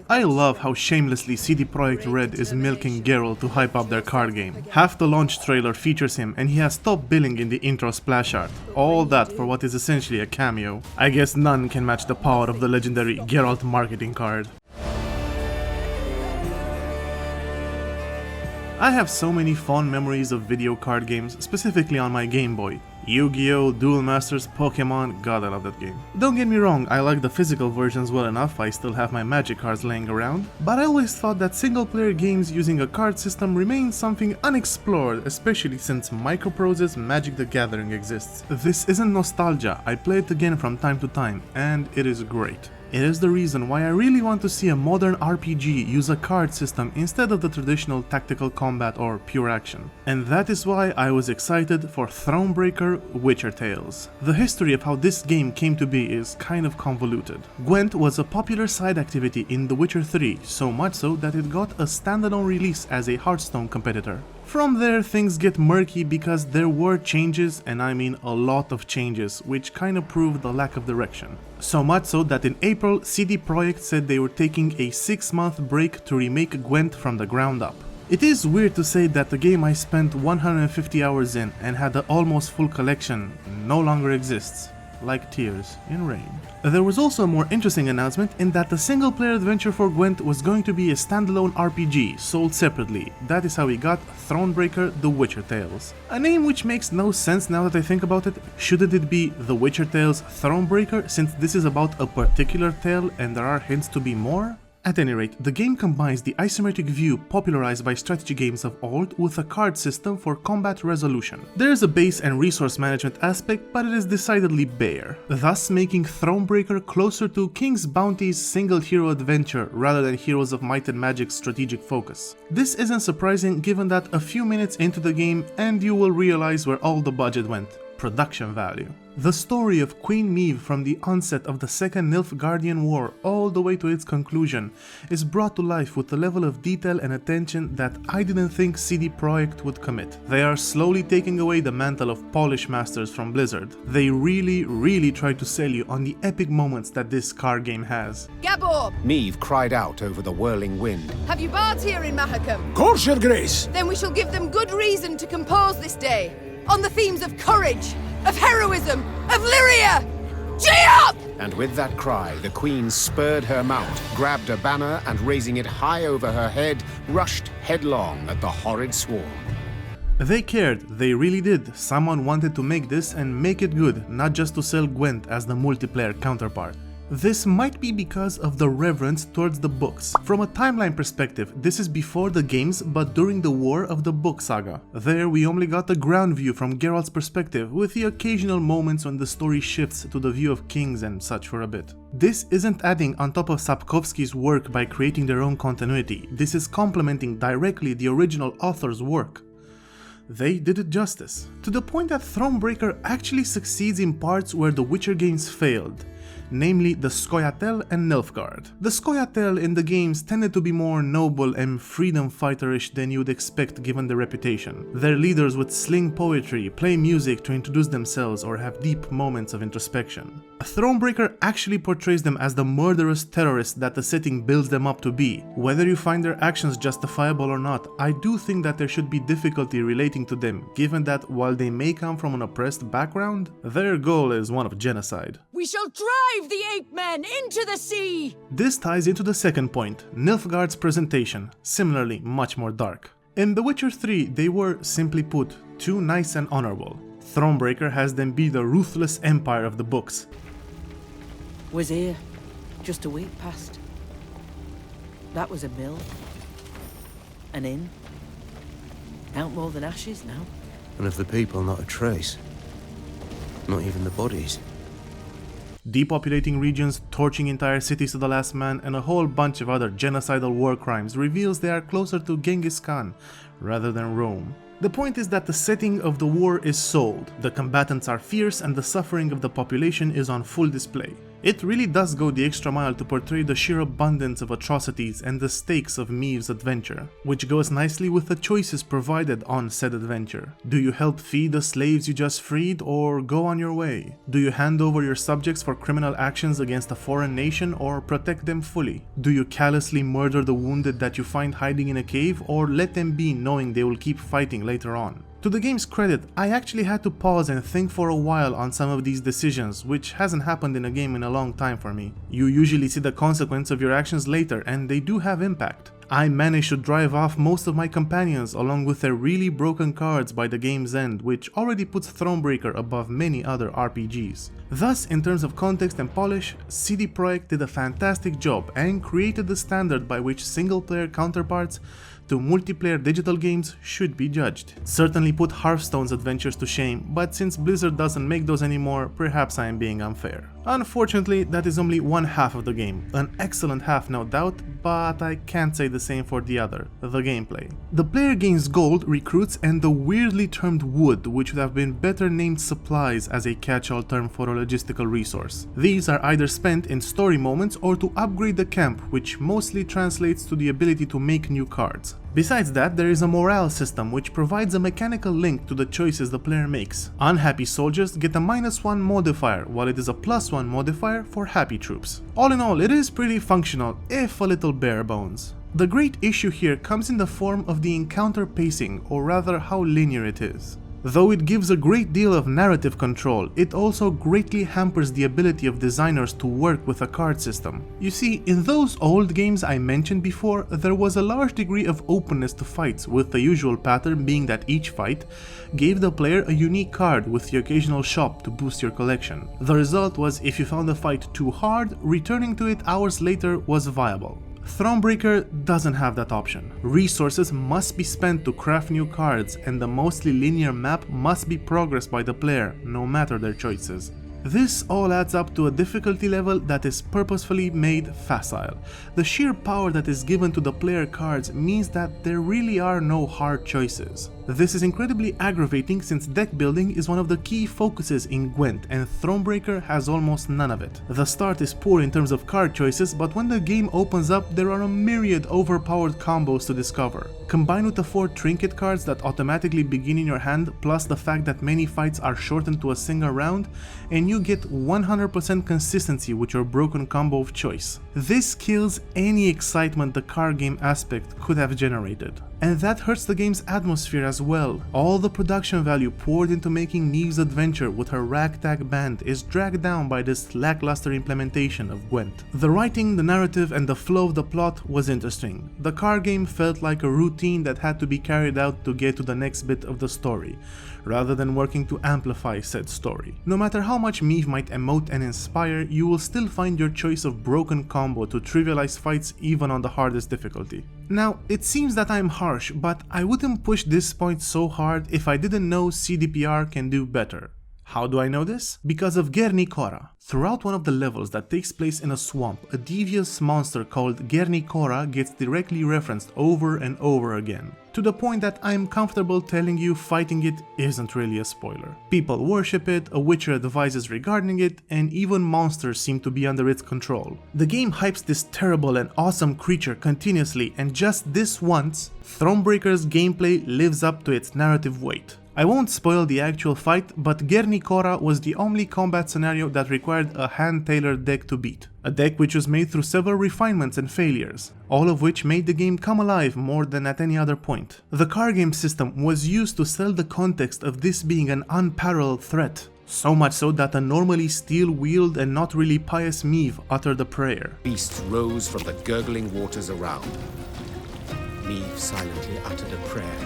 I love how shamelessly CD Projekt Red is milking Geralt to hype up their card game. Half the launch trailer features him and he has top billing in the intro splash art. All that for what is essentially a cameo. I guess none can match the power of the legendary Geralt marketing card. I have so many fond memories of video card games, specifically on my Game Boy. Yu-Gi-Oh!, Duel Masters, Pokemon, god I love that game. Don't get me wrong, I like the physical versions well enough, I still have my Magic cards laying around, but I always thought that single-player games using a card system remain something unexplored, especially since Microprose's Magic the Gathering exists. This isn't nostalgia, I play it again from time to time, and it is great. It is the reason why I really want to see a modern RPG use a card system instead of the traditional tactical combat or pure action. And that is why I was excited for Thronebreaker Witcher Tales. The history of how this game came to be is kind of convoluted. Gwent was a popular side activity in The Witcher 3, so much so that it got a standalone release as a Hearthstone competitor. From there things get murky because there were changes, and I mean a lot of changes, which kinda proved the lack of direction. So much so that in April, CD Projekt said they were taking a 6-month break to remake Gwent from the ground up. It is weird to say that the game I spent 150 hours in and had the almost full collection no longer exists. Like tears in rain. There was also a more interesting announcement in that the single-player adventure for Gwent was going to be a standalone RPG, sold separately. That is how we got Thronebreaker The Witcher Tales. A name which makes no sense now that I think about it. Shouldn't it be The Witcher Tales Thronebreaker, since this is about a particular tale and there are hints to be more? At any rate, the game combines the isometric view popularized by strategy games of old with a card system for combat resolution. There is a base and resource management aspect, but it is decidedly bare, thus making Thronebreaker closer to King's Bounty's single hero adventure rather than Heroes of Might and Magic's strategic focus. This isn't surprising given that a few minutes into the game and you will realize where all the budget went. Production value. The story of Queen Meve from the onset of the Second Nilfgaardian War all the way to its conclusion is brought to life with a level of detail and attention that I didn't think CD Projekt would commit. They are slowly taking away the mantle of polish masters from Blizzard. They really try to sell you on the epic moments that this card game has. Gabor! Meve cried out over the whirling wind. Have you bards here in Mahakam? Course, Your Grace! Then we shall give them good reason to compose this day, on the themes of courage, of heroism, of Lyria! Gee up! And with that cry, the queen spurred her mount, grabbed a banner, and raising it high over her head, rushed headlong at the horrid swarm. They cared, they really did. Someone wanted to make this and make it good, not just to sell Gwent as the multiplayer counterpart. This might be because of the reverence towards the books. From a timeline perspective, this is before the games but during the War of the Book saga. There we only got the ground view from Geralt's perspective, with the occasional moments when the story shifts to the view of kings and such for a bit. This isn't adding on top of Sapkowski's work by creating their own continuity, this is complementing directly the original author's work. They did it justice, to the point that Thronebreaker actually succeeds in parts where the Witcher games failed, namely the Scoia'tael and Nilfgaard. The Scoia'tael in the games tended to be more noble and freedom fighterish than you'd expect given their reputation. Their leaders would sling poetry, play music to introduce themselves, or have deep moments of introspection. Thronebreaker actually portrays them as the murderous terrorists that the setting builds them up to be. Whether you find their actions justifiable or not, I do think that there should be difficulty relating to them, given that while they may come from an oppressed background, their goal is one of genocide. We shall drive the ape men into the sea! This ties into the second point, Nilfgaard's presentation, similarly much more dark. In The Witcher 3, they were, simply put, too nice and honorable. Thronebreaker has them be the ruthless empire of the books. Was here just a week past. That was a mill. An inn. Out more than ashes now. And of the people, not a trace. Not even the bodies. Depopulating regions, torching entire cities to the last man, and a whole bunch of other genocidal war crimes reveals they are closer to Genghis Khan rather than Rome. The point is that the setting of the war is sold, the combatants are fierce, and the suffering of the population is on full display. It really does go the extra mile to portray the sheer abundance of atrocities and the stakes of Meve's adventure, which goes nicely with the choices provided on said adventure. Do you help feed the slaves you just freed, or go on your way? Do you hand over your subjects for criminal actions against a foreign nation, or protect them fully? Do you callously murder the wounded that you find hiding in a cave, or let them be knowing they will keep fighting later on? To the game's credit, I actually had to pause and think for a while on some of these decisions, which hasn't happened in a game in a long time for me. You usually see the consequence of your actions later, and they do have impact. I managed to drive off most of my companions along with their really broken cards by the game's end, which already puts Thronebreaker above many other RPGs. Thus, in terms of context and polish, CD Projekt did a fantastic job and created the standard by which single-player counterparts to multiplayer digital games should be judged. Certainly put Hearthstone's adventures to shame, but since Blizzard doesn't make those anymore, perhaps I am being unfair. Unfortunately, that is only one half of the game, an excellent half no doubt, but I can't say the same for the other, the gameplay. The player gains gold, recruits, and the weirdly termed wood, which would have been better named supplies as a catch-all term for a logistical resource. These are either spent in story moments or to upgrade the camp, which mostly translates to the ability to make new cards. Besides that, there is a morale system which provides a mechanical link to the choices the player makes. Unhappy soldiers get a -1 modifier, while it is a +1 modifier for happy troops. All in all, it is pretty functional, if a little bare bones. The great issue here comes in the form of the encounter pacing, or rather how linear it is. Though it gives a great deal of narrative control, it also greatly hampers the ability of designers to work with a card system. You see, in those old games I mentioned before, there was a large degree of openness to fights, with the usual pattern being that each fight gave the player a unique card with the occasional shop to boost your collection. The result was, if you found a fight too hard, returning to it hours later was viable. Thronebreaker doesn't have that option. Resources must be spent to craft new cards, and the mostly linear map must be progressed by the player, no matter their choices. This all adds up to a difficulty level that is purposefully made facile. The sheer power that is given to the player cards means that there really are no hard choices. This is incredibly aggravating since deck building is one of the key focuses in Gwent, and Thronebreaker has almost none of it. The start is poor in terms of card choices, but when the game opens up, there are a myriad overpowered combos to discover. Combined with the 4 trinket cards that automatically begin in your hand, plus the fact that many fights are shortened to a single round, and you get 100% consistency with your broken combo of choice. This kills any excitement the card game aspect could have generated. And that hurts the game's atmosphere as well. All the production value poured into making Meve's adventure with her ragtag band is dragged down by this lackluster implementation of Gwent. The writing, the narrative, and the flow of the plot was interesting. The card game felt like a routine that had to be carried out to get to the next bit of the story, rather than working to amplify said story. No matter how much Meve might emote and inspire, you will still find your choice of broken combo to trivialize fights even on the hardest difficulty. Now, it seems that I'm harsh, but I wouldn't push this point so hard if I didn't know CDPR can do better. How do I know this? Because of Gernikora. Throughout one of the levels that takes place in a swamp, a devious monster called Gernikora gets directly referenced over and over again, to the point that I'm comfortable telling you fighting it isn't really a spoiler. People worship it, a witcher advises regarding it, and even monsters seem to be under its control. The game hypes this terrible and awesome creature continuously, and just this once, Thronebreaker's gameplay lives up to its narrative weight. I won't spoil the actual fight, but Gernikora was the only combat scenario that required a hand-tailored deck to beat. A deck which was made through several refinements and failures, all of which made the game come alive more than at any other point. The card game system was used to sell the context of this being an unparalleled threat. So much so that a normally steel-wheeled and not really pious Meve uttered a prayer. Beasts rose from the gurgling waters around. Meve silently uttered a prayer.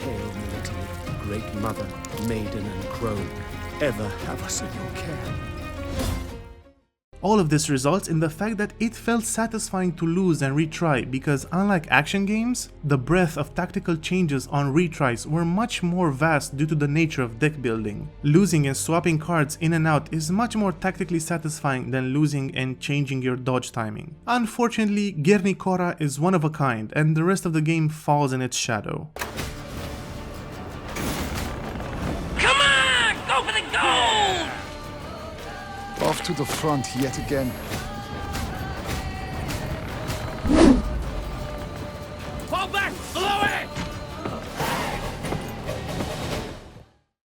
Hail me, little great mother, maiden and crone, ever have us in your care. All of this results in the fact that it felt satisfying to lose and retry, because unlike action games, the breadth of tactical changes on retries were much more vast due to the nature of deck building. Losing and swapping cards in and out is much more tactically satisfying than losing and changing your dodge timing. Unfortunately, Gernikora is one of a kind, and the rest of the game falls in its shadow. Come on! Go for the gold! Off to the front yet again. Fall back! Below it!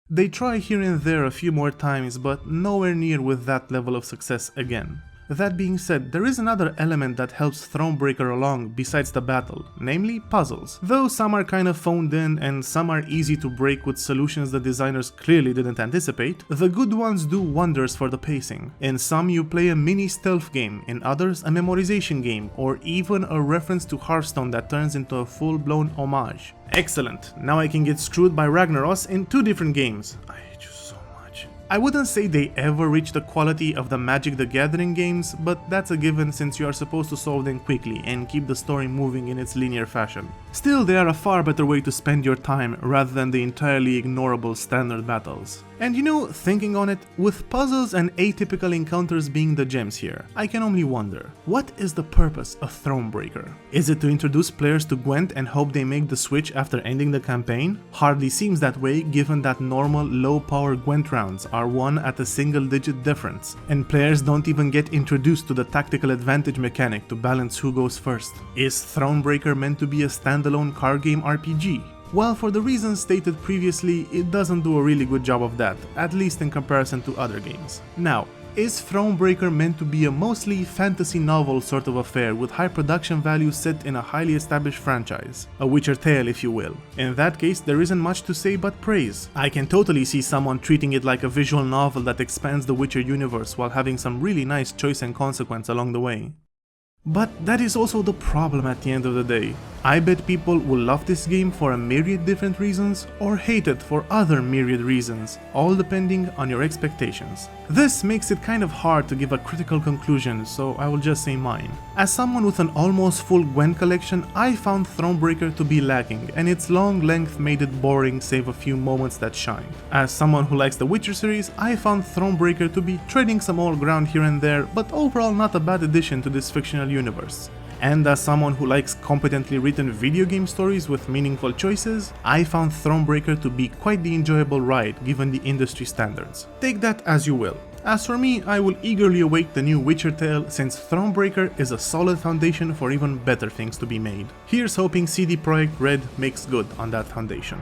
They try here and there a few more times, but nowhere near with that level of success again. That being said, there is another element that helps Thronebreaker along besides the battle, namely puzzles. Though some are kind of phoned in and some are easy to break with solutions the designers clearly didn't anticipate, the good ones do wonders for the pacing. In some you play a mini stealth game, in others a memorization game, or even a reference to Hearthstone that turns into a full-blown homage. Excellent, now I can get screwed by Ragnaros in 2 different games. I hate you so much. I wouldn't say they ever reach the quality of the Magic the Gathering games, but that's a given since you are supposed to solve them quickly and keep the story moving in its linear fashion. Still, they are a far better way to spend your time rather than the entirely ignorable standard battles. And you know, thinking on it, with puzzles and atypical encounters being the gems here, I can only wonder, what is the purpose of Thronebreaker? Is it to introduce players to Gwent and hope they make the switch after ending the campaign? Hardly seems that way given that normal low-power Gwent rounds are won at a single-digit difference, and players don't even get introduced to the tactical advantage mechanic to balance who goes first. Is Thronebreaker meant to be a standalone card game RPG? Well, for the reasons stated previously, it doesn't do a really good job of that, at least in comparison to other games. Now, is Thronebreaker meant to be a mostly fantasy novel sort of affair with high production value set in a highly established franchise? A Witcher tale, if you will. In that case, there isn't much to say but praise. I can totally see someone treating it like a visual novel that expands the Witcher universe while having some really nice choice and consequence along the way. But that is also the problem at the end of the day. I bet people will love this game for a myriad different reasons or hate it for other myriad reasons, all depending on your expectations. This makes it kind of hard to give a critical conclusion, so I will just say mine. As someone with an almost full Gwent collection, I found Thronebreaker to be lacking, and its long length made it boring save a few moments that shine. As someone who likes the Witcher series, I found Thronebreaker to be treading some old ground here and there, but overall not a bad addition to this fictional universe. And as someone who likes competently written video game stories with meaningful choices, I found Thronebreaker to be quite the enjoyable ride given the industry standards. Take that as you will. As for me, I will eagerly await the new Witcher tale since Thronebreaker is a solid foundation for even better things to be made. Here's hoping CD Projekt Red makes good on that foundation.